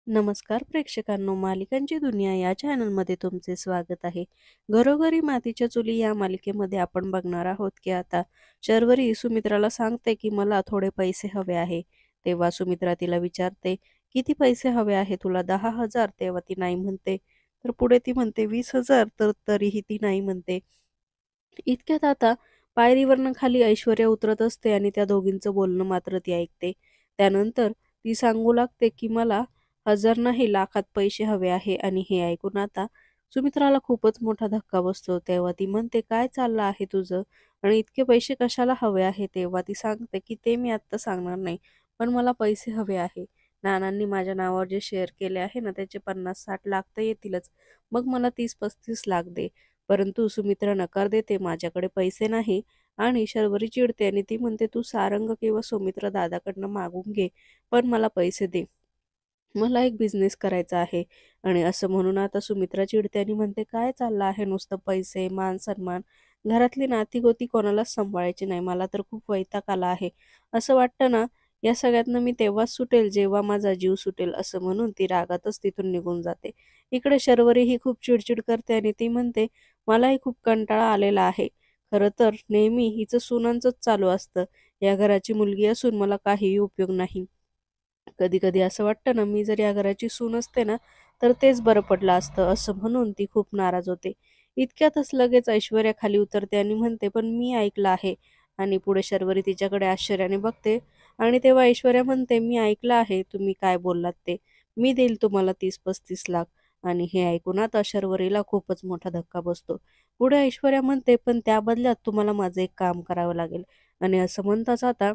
नमस्कार प्रेक्षकांनो, मालिकांची दुनिया या चॅनलमध्ये तुमचे स्वागत आहे. घरोघरी मातीच्या चुली या मालिकेमध्ये आपण बघणार आहोत की आता शर्वरी सुमित्राला सांगते की मला थोडे पैसे हवे आहे. तेव्हा सुमित्रा तिला विचारते, किती पैसे हवे आहे तुला? 10,000? तेव्हा ती नाही म्हणते. तर पुढे ती म्हणते 20,000, तर तरीही ती नाही म्हणते. इतक्यात आता पायरीवरनं खाली ऐश्वर्या उतरत असते आणि त्या दोघींचं बोलणं मात्र ती ऐकते. त्यानंतर ती सांगू लागते की मला 1,000 नाही, लाखात पैसे हवे आहे. आणि हे ऐकून आता सुमित्राला खूपच मोठा धक्का बसतो. तेव्हा ती म्हणते, काय चाललं आहे तुझं आणि इतके पैसे कशाला हवे आहे? तेव्हा ती सांगते की ते मी आत्ता सांगणार नाही, पण मला पैसे हवे आहे. नानांनी माझ्या नावावर जे शेअर केले आहे ना, त्याचे 50-60 लाख तर येतीलच, मग मला 30-35 लाख दे. परंतु सुमित्रा नकार देते, माझ्याकडे पैसे नाही. आणि शर्वरी चिडते आणि ती म्हणते, तू सारंग किंवा सुमित्रा दादाकडनं मागून घे, पण मला पैसे दे. मला एक बिझनेस करायचा आहे. आणि असं म्हणून आता सुमित्रा चिडते आणि म्हणते, काय चाललं आहे नुसतं पैसे, मान सन्मान, घरातली नाती-गोती कोणालाच सांभाळायची नाही. मला तर खूप वैताग आला आहे. असं वाटतं ना, या सगळ्यातनं मी तेव्हाच सुटेल जेव्हा माझा जीव सुटेल. असं म्हणून ती रागातच तिथून निघून जाते. इकडे शर्वरी ही खूप चिडचिड करते आणि ती म्हणते, मलाही खूप कंटाळा आलेला आहे. खरं तर नेहमी हिचं सुनांचंच चालू असतं. या घराची मुलगी असून मला काहीही उपयोग नाही. कधी-कधी असं वाटतं ना, मी जर या घराची सून असते ना, तर तेच बरं पडलं असतं. असं म्हणून ती खूप नाराज होते. इतक्यातच लगेच ऐश्वर्या खाली उतरते आणि म्हणते, पण मी ऐकलं आहे. आणि पुढे शर्वरी तिच्याकडे आश्चर्याने बघते आणि तेव्हा ऐश्वर्या म्हणते, मी ऐकलं आहे तुम्ही काय बोललात ते. मी देईल तुम्हाला 30-35 लाख. आणि हे ऐकून आता शर्वरीला खूपच मोठा धक्का बसतो. पुढे ऐश्वर्या म्हणते, पण त्या बदल्यात तुम्हाला माझं एक काम करावं लागेल. आणि असं म्हणताच आता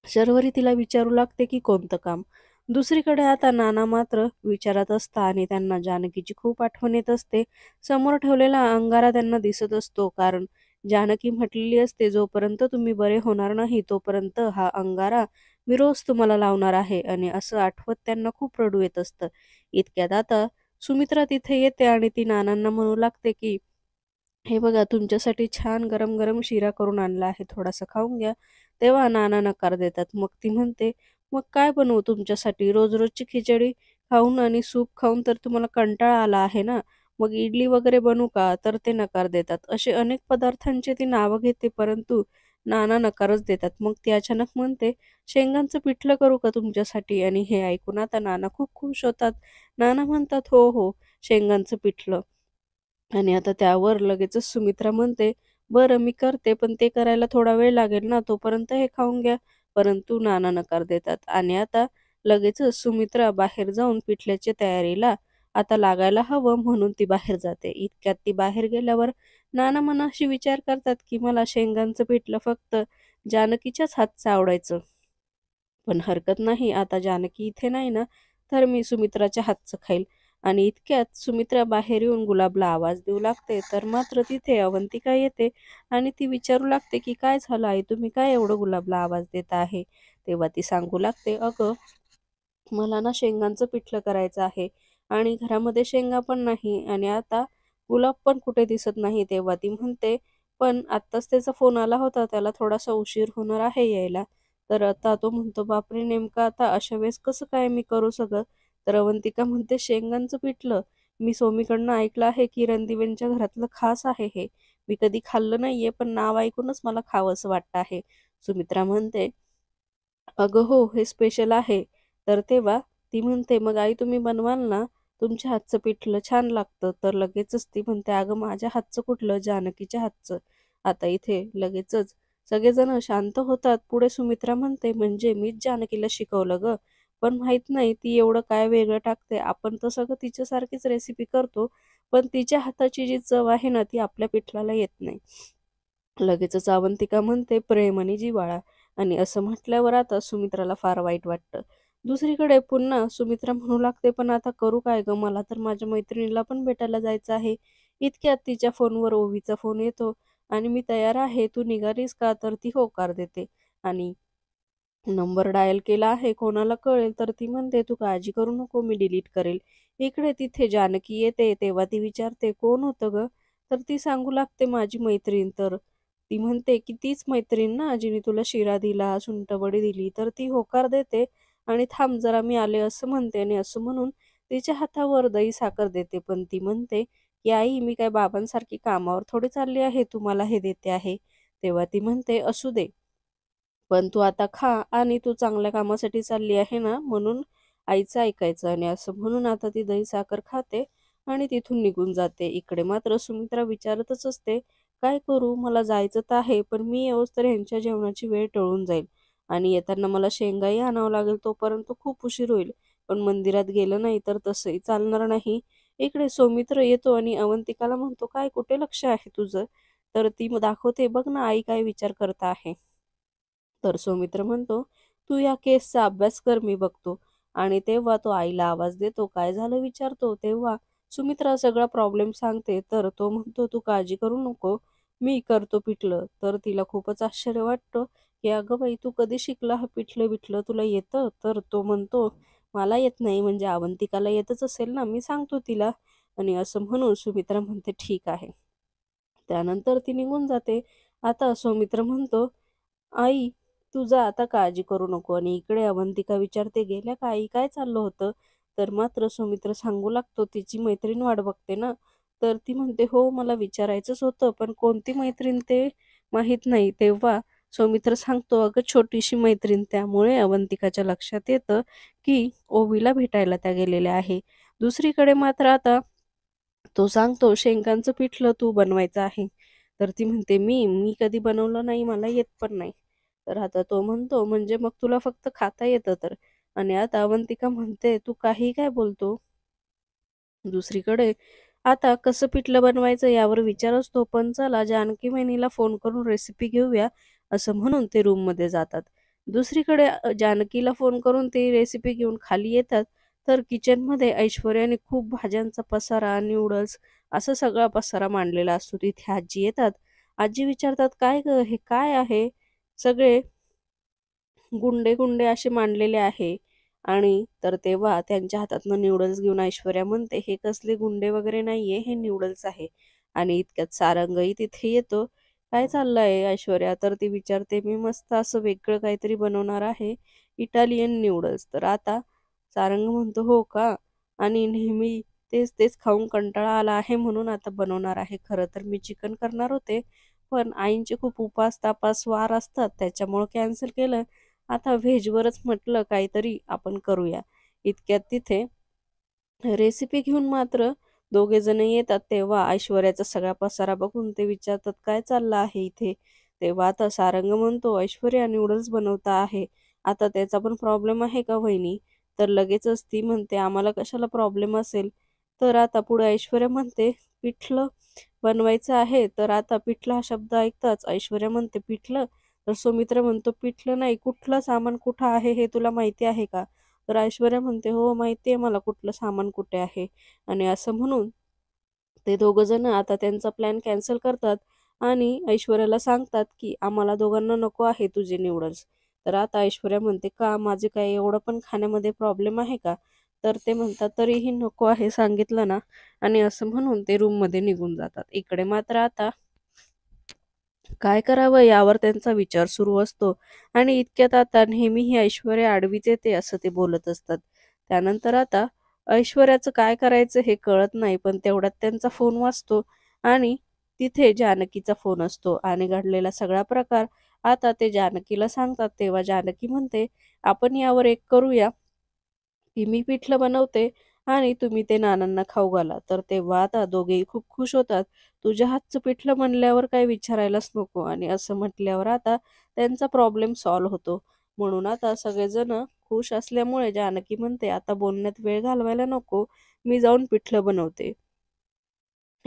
शर्वरी तिला विचारू लागते की कोणतं काम. दुसरीकडे आता नाना मात्र विचारत असता आणि त्यांना जानकीची खूप आठवण येत असते. समोर ठेवलेला अंगारा त्यांना दिसत असतो, कारण जानकी म्हटलेली असते, जोपर्यंत तुम्ही बरे होणार नाही तोपर्यंत हा अंगारा मी रोज तुम्हाला लावणार आहे. आणि असं आठवत त्यांना खूप रडू येत असतं. इतक्यात आता सुमित्रा तिथे येते आणि ती नानांना म्हणू लागते की हे बघा, तुमच्यासाठी छान गरम-गरम शिरा करून आणला आहे, थोडासा खाऊन घ्या. तेव्हा नाना नकार देतात. मग ती म्हणते, "मग काय बनवू तुमच्यासाठी? रोज-रोजची खिचडी खाऊन आणि सूप खाऊन तर तुम्हाला कंटाळा आला आहे ना. मग इडली वगैरे बनवू का?" तर ते नकार देतात. असे अनेक पदार्थांची ती नावं घेते, परंतु नाना नकारच देतात. मग ती अचानक म्हणते, "शेंगांचं पिठलं करू का तुमच्यासाठी?" आणि हे ऐकून आता नाना खूप खुश होतात. नाना म्हणतात, "हो, हो, शेंगांचं पिठलं." आणि आता त्यावर लगेचच सुमित्रा म्हणते, "बरं मी करते, पण ते करायला थोडा वेळ लागेल ना, तोपर्यंत हे खाऊन घ्या." परंतु नाना नकार देतात आणि आता लगेचच सुमित्रा बाहेर जाऊन पिठल्याच्या तयारीला आता लागायला हवं म्हणून ती बाहेर जाते. इतक्यात ती बाहेर गेल्यावर नाना मनाशी विचार करतात, की मला शेंगांचं पिठलं फक्त जानकीच्याच हातचं आवडायचं. पण हरकत नाही, आता जानकी इथे नाही ना, तर मी सुमित्राच्या हातचं खाईल. आणि इतक्यात सुमित्रा बाहेर येऊन गुलाबला आवाज देऊ लागते, तर मात्र तिथे अवंतिका येते आणि ती विचारू लागते, की "काय झालं आई? तुम्ही काय एवढं गुलाबला आवाज देत आहे?" तेव्हा ती सांगू लागते, "अगं, मला ना शेंगांचं पिठलं करायचं आहे आणि घरामध्ये शेंगा पण नाही आणि आता गुलाब पण कुठे दिसत नाही." तेव्हा ती म्हणते, "पण आत्ताच त्याचा फोन आला होता, त्याला थोडासा उशीर होणार आहे यायला." तर आता तो म्हणतो, "बापरे! नेमकं आता अशा वेळेस कसं काय मी करू सगळं?" तर अवंतिका म्हणते, "शेंगांचं पिठलं? मी सोमीकडनं ऐकलं आहे की रणदिवेंच्या घरातलं खास आहे हे. मी कधी खाल्लं नाहीये, पण नाव ऐकूनच मला खावंसं वाटतं आहे." सुमित्रा म्हणते, "अगं हो, हे स्पेशल आहे." तर तेव्हा ती म्हणते, "मग आई तुम्ही बनवाल ना? तुमच्या हातचं पिठलं छान लागतं." तर लगेचच ती म्हणते, "अगं माझ्या हातचं कुठलं? जानकीच्या हातचं." आता इथे लगेचच सगळेजण शांत होतात. पुढे सुमित्रा म्हणते, "म्हणजे मीच जानकीला शिकवलं गं, पण माहीत नाही ती एवढं काय वेगळं टाकते. आपण तर सगळं तिच्यासारखीच रेसिपी करतो, पण तिच्या हाताची जी चव आहे ना, ती आपल्या पिठलाला येत नाही." लगेचच अवंतिका म्हणते, "प्रेम आणि जिव्हाळा." आणि असं म्हटल्यावर आता सुमित्राला फार वाईट वाटतं. दुसरीकडे पुन्हा सुमित्रा म्हणू लागते, "पण आता करू काय गं? मला तर माझ्या मैत्रिणीला पण भेटायला जायचं आहे." इतक्यात तिच्या फोनवर ओवीचा फोन येतो आणि "मी तयार आहे, तू निघालीस का?" तर ती होकार देते आणि नंबर डायल केला आहे, कोणाला कळेल तर ती म्हणते, "तू काळजी करू नको, मी डिलीट करेल." इकडे तिथे जानकी येते, तेव्हा ती विचारते, "कोण होतं गं?" तर ती सांगू लागते, "माझी मैत्रीण." तर ती म्हणते, की "तीच मैत्रीण ना जिने तुला शिरा दिला, सुंठवडी दिली." तर ती होकार देते आणि थांब जरा मी आले असं म्हणते आणि असं म्हणून तिच्या हातावर दही साखर देते. पण ती म्हणते की आई मी काय बाबांसारखी कामावर थोडी चालली आहे, तुम्हाला हे देते आहे. तेव्हा ती म्हणते असू दे, पण तू आता खा आणि तू चांगल्या कामासाठी चालली आहे ना, म्हणून आईचं ऐकायचं. आणि असं म्हणून आता ती दही साखर खाते आणि तिथून निघून जाते. इकडे मात्र सुमित्रा विचारतच असते, काय करू, मला जायचं तर आहे, पण मी येऊस तर ह्यांच्या जेवणाची वेळ टळून जाईल आणि येताना मला शेंगाही आणावं लागेल, तोपर्यंत खूप उशीर होईल. पण मंदिरात गेलं नाही तर तसंही चालणार नाही. इकडे सौमित्र येतो आणि अवंतिकाला म्हणतो, काय कुठे लक्ष आहे तुझं? तर ती दाखवते, बघ ना आई काय विचार करत आहे. तर सौमित्र म्हणतो, तू या केसचा अभ्यास कर, मी बघतो. आणि तेव्हा तो आईला आवाज देतो, काय झालं विचारतो. तेव्हा सुमित्रा सगळा प्रॉब्लेम सांगते. तर तो म्हणतो, तू काळजी करू नको, मी करतो पिठलं. तर तिला खूपच आश्चर्य वाटतं की अगं बाई, तू कधी शिकला हा पिठलं बिठलं, तुला येतं? तर तो म्हणतो, मला येत नाही, म्हणजे अवंतिकाला येतच असेल ना, मी सांगतो तिला. आणि असं म्हणून सुमित्रा म्हणते ठीक आहे. त्यानंतर ती निघून जाते. आता सौमित्र म्हणतो, आई तू जा आता, काळजी करू नको. आणि इकडे अवंतिका विचारते, गेल्या का आई, काय चाललं होतं? तर मात्र सौमित्र सांगू लागतो, तिची मैत्रीण वाट बघते ना. तर ती म्हणते, हो मला विचारायचंच होतं, पण कोणती मैत्रीण ते माहीत नाही. तेव्हा सौमित्र सांगतो, अगं छोटीशी मैत्रीण. त्यामुळे अवंतिकाच्या लक्षात येतं की ओवीला भेटायला त्या गेलेल्या आहे. दुसरीकडे मात्र आता तो सांगतो, शेंगांचं पिठलं तू बनवायचं आहे. तर ती म्हणते, मी कधी बनवलं नाही, मला येत पण नाही. तर आता तो म्हणतो, म्हणजे मग तुला फक्त खाता येतं तर? आणि आता अवंतिका म्हणते, तू काही काय बोलतो? दुसरीकडे आता कसं पिठलं बनवायचं यावर विचार असतो. पण चला जानकी वहिनीला फोन करून रेसिपी घेऊया, असं म्हणून ते रूममध्ये जातात. दुसरीकडे जानकीला फोन करून ती रेसिपी घेऊन खाली येतात. तर किचनमध्ये ऐश्वर्याने खूप भाज्यांचा पसारा, न्यूडल्स असा सगळा पसारा मांडलेला असतो. तिथे आजी येतात. आजी विचारतात, काय ग हे काय आहे? सगळे गुंडे गुंडे असे मांडलेले आहे. आणि तर तेव्हा त्यांच्या हातातनं न्यूडल्स घेऊन ऐश्वर्या म्हणते, हे कसले गुंडे वगैरे नाहीये, हे न्यूडल्स आहे. आणि इतक्यात सारंगही तिथे येतो. काय चाललंय ऐश्वर्या? तर ती विचारते, मी मस्त असं वेगळं काहीतरी बनवणार आहे, इटालियन न्यूडल्स. तर आता सारंग म्हणतो, हो का? आणि नेहमी तेच तेच खाऊन कंटाळा आला आहे, म्हणून आता बनवणार आहे. खरं तर मी चिकन करणार होते, पण आईंचे खूप उपास तापास वार असतात, त्याच्यामुळे कॅन्सल केलं. आता व्हेजवरच म्हटलं काहीतरी आपण करूया. इतक्यात तिथे रेसिपी घेऊन मात्र दोघे जण येतात. तेव्हा ऐश्वर्याचा सगळा पसारा बघून ते विचारतात, काय चाललं आहे इथे? तेव्हा आता सारंग म्हणतो, ऐश्वर्या नूडल्स बनवता आहे, आता त्याचा पण प्रॉब्लेम आहे का वहिनी? तर लगेचच ती म्हणते, आम्हाला कशाला प्रॉब्लेम असेल? तर आता पुढे ऐश्वर्या म्हणते, पिठलं बनवायचं आहे. तर आता पिठलं हा शब्द ऐकताच ऐश्वर्या म्हणते, पिठलं? तर सुमित्रा म्हणतो, पिठलं नाही, कुठलं सामान कुठं आहे हे तुला माहिती आहे का? तर ऐश्वर्या म्हणते, हो माहिती आहे मला कुठलं सामान कुठे आहे. आणि असं म्हणून ते दोघं जण आता त्यांचा प्लॅन कॅन्सल करतात आणि ऐश्वर्याला सांगतात की आम्हाला दोघांना नको आहे तुझे न्यूडल्स. तर आता ऐश्वर्या म्हणते, का माझे काय एवढं पण खाण्यामध्ये प्रॉब्लेम आहे का? तर ते म्हणतात, तरीही नको आहे सांगितलं ना. आणि असं म्हणून ते रूममध्ये निघून जातात. इकडे मात्र आता काय करावं यावर त्यांचा विचार सुरू असतो. आणि इतक्यात आता नेहमी ही ऐश्वर्या आडवीच येते असं ते बोलत असतात. त्यानंतर आता ऐश्वर्याचं काय करायचं हे कळत नाही, पण तेवढ्यात त्यांचा फोन वाजतो आणि तिथे जानकीचा फोन असतो आणि घडलेला सगळा प्रकार आता ते जानकीला सांगतात. तेव्हा जानकी म्हणते, आपण यावर एक करूया की मी पिठलं बनवते आणि तुम्ही ते नानांना खाऊ घाला. तर तेव्हा आता दोघेही खूप खुश होतात. तुझ्या हातचं पिठलं म्हणल्यावर काही विचारायलाच नको. आणि असं म्हटल्यावर आता त्यांचा प्रॉब्लेम सॉल्व्ह होतो. म्हणून आता सगळेजण खुश असल्यामुळे जानकी म्हणते, आता बोलण्यात वेळ घालवायला नको, मी जाऊन पिठलं बनवते.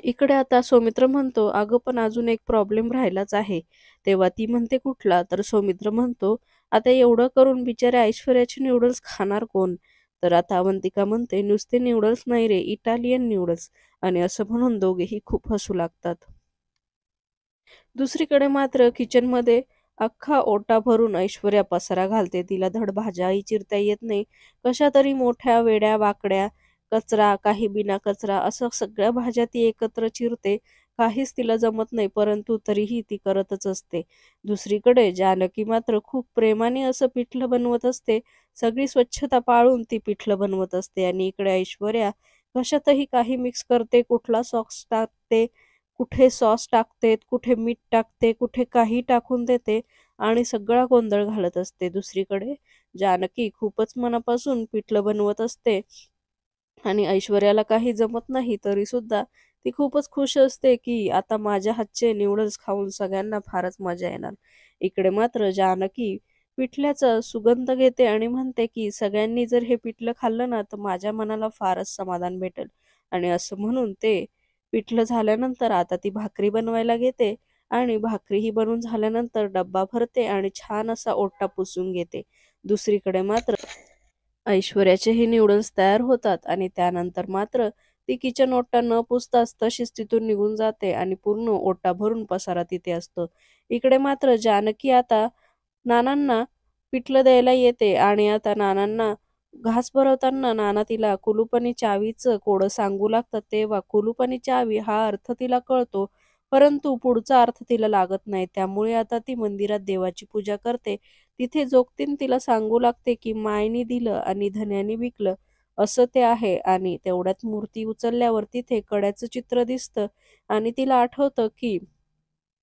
इकडे आता सौमित्र म्हणतो, अगं पण अजून एक प्रॉब्लेम राहिलाच आहे. तेव्हा ती म्हणते, कुठला? तर सौमित्र म्हणतो, आता एवढं करून बिचाऱ्या ऐश्वर्याचे न्यूडल्स खाणार कोण? तर आता अवंतिका म्हणते, नुसते न्यूडल्स नाही रे, इटालियन न्यूडल्स. आणि असं म्हणून दोघेही खूप हसू लागतात. दुसरीकडे मात्र किचनमध्ये अख्खा ओटा भरून ऐश्वर्या पसारा घालते. तिला धड भाज्याही चिरता येत नाही. कशा तरी मोठ्या वेड्या वाकड्या, कचरा काही बिना कचरा असं सगळ्या भाज्या ती एकत्र चिरते. काहीच तिला जमत नाही, परंतु तरीही ती करतच असते. दुसरीकडे जानकी मात्र खूप प्रेमाने असं पिठलं बनवत असते. सगळी स्वच्छता पाळून ती पिठलं बनवत असते आणि इकडे ऐश्वर्या कशातही काही मिक्स करते, कुठला सॉस टाकते, कुठे सॉस टाकते, कुठे मीठ टाकते, कुठे काही टाकून देते आणि सगळा गोंधळ घालत असते. दुसरीकडे जानकी खूपच मनापासून पिठलं बनवत असते आणि ऐश्वर्याला काही जमत नाही तरी सुद्धा ती खूपच खुश असते की आता माझ्या हातचे नूडल्स खाऊन सगळ्यांना फारच मजा येणार. इकडे मात्र जानकी पिठल्याचा सुगंध घेते आणि म्हणते की सगळ्यांनी जर हे पिठलं खाल्लं ना तर माझ्या मनाला फारच समाधान भेटेल. आणि असं म्हणून ते पिठलं झाल्यानंतर आता ती भाकरी बनवायला घेते आणि भाकरीही बनवून झाल्यानंतर डब्बा भरते आणि छान असा ओटा पुसून घेते. दुसरीकडे मात्र ऐश्वर्याचेही नूडल्स तयार होतात आणि त्यानंतर मात्र ती किचन ओटा न पुसताच तशीच तिथून निघून जाते आणि पूर्ण ओटा भरून पसारा तिथे असतो. इकडे मात्र जानकी आता नानांना पिठलं द्यायला येते आणि आता नानांना घास भरवताना नाना तिला कुलूप आणि चावीचं कोडं सांगू लागतात. तेव्हा कुलूप आणि चावी हा अर्थ तिला कळतो, परंतु पुढचा अर्थ तिला लागत नाही. त्यामुळे आता ती मंदिरात देवाची पूजा करते. तिथे जोगतीन तिला सांगू लागते की मायनी दिलं आणि धन्यानी विकलं असं ते आहे आणि तेवढ्यात मूर्ती उचलल्यावर तिथे कड्याचं चित्र दिसतं आणि तिला आठवतं की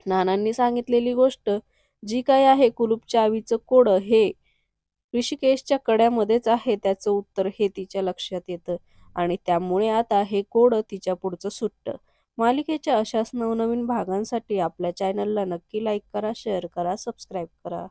नानांनी सांगितलेली गोष्ट जी काय आहे कुलूप चावीचं कोड हे ऋषिकेशच्या कड्यामध्येच आहे. त्याचं उत्तर हे तिच्या लक्षात येतं आणि त्यामुळे आता हे कोड तिच्या पुढचं सुटतं. मालिकेच्या अशाच नवनवीन भागांसाठी आपल्या चॅनलला नक्की लाईक करा, शेअर करा, सबस्क्राईब करा.